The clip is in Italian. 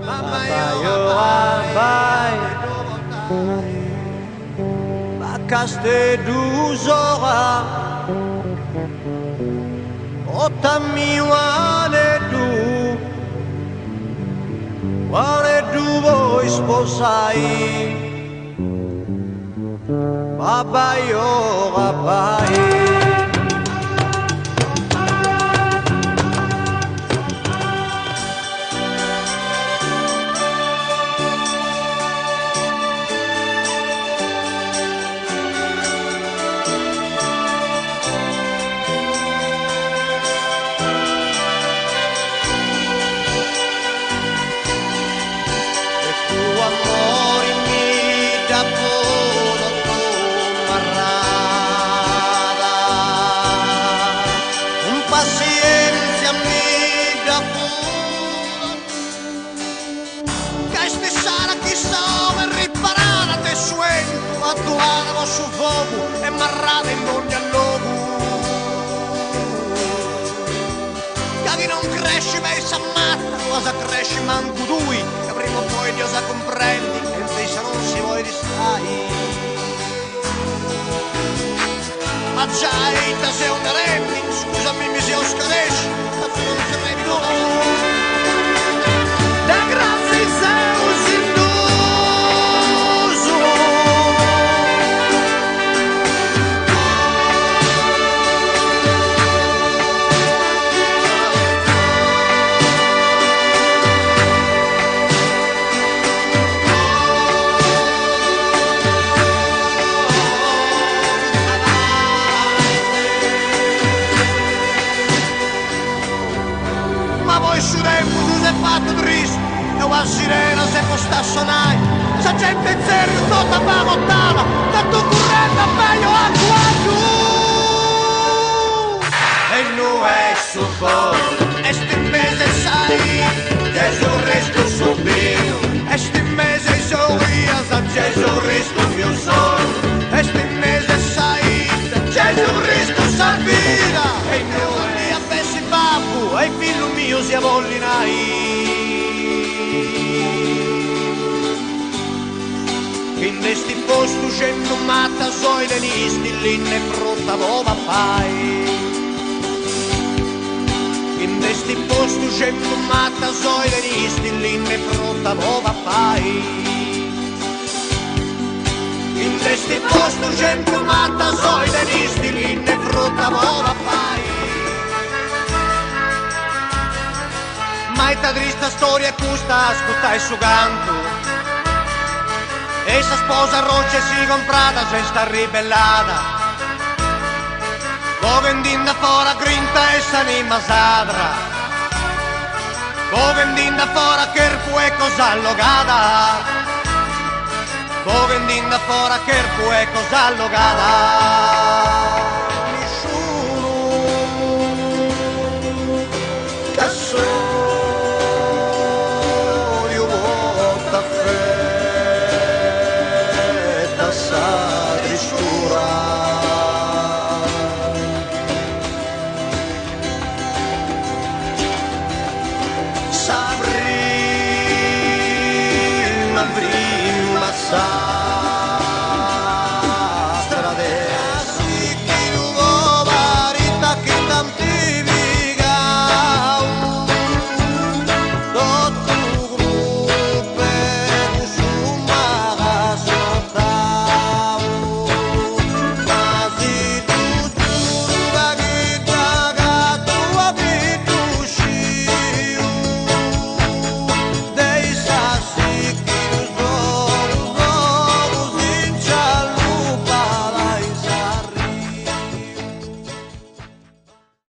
Abayo, abay Bakaste duzora Otami wale du voi sposai Abayo, abay Paciencia amiga que este sara quizá me riparara te sueño a tu ánimo su fogo e marrada in ogni logo che di non cresci vai s'ammatta cosa cresci manco dui che prima o poi Dio sa comprendi e invece non si vuoi distai ma già te sei un rendi scusami mi si oscaresci ma tu non sei mai più da grazie sei sindoso poi su tempo tu sei fatto triste e la sirena se può sta suonare sa gente in serio tutta la montana che tu correndo a meglio a quanto e non è supposto e sti mese sai Gesù resto subito e sti mese so io sa Gesù resto mio solo e sti mese sai Gesù resto salvina e non è babbo e figlio mio si avvollinai in questi posti scendo matta soi lenisti lì ne frutta vova fai in questi posti scendo matta soi lenisti lì ne frutta vova fai in questi posti scendo matta soi lenisti lì ne frutta vova fai ma è triste storia questa ascoltai su canto e sa sposa roccia si comprata se sta ribellata co vendinda fora grinta e s'anima sadra co vendinda fora che il pue cosa allogata co vendinda fora che il pue cosa allogata prima sa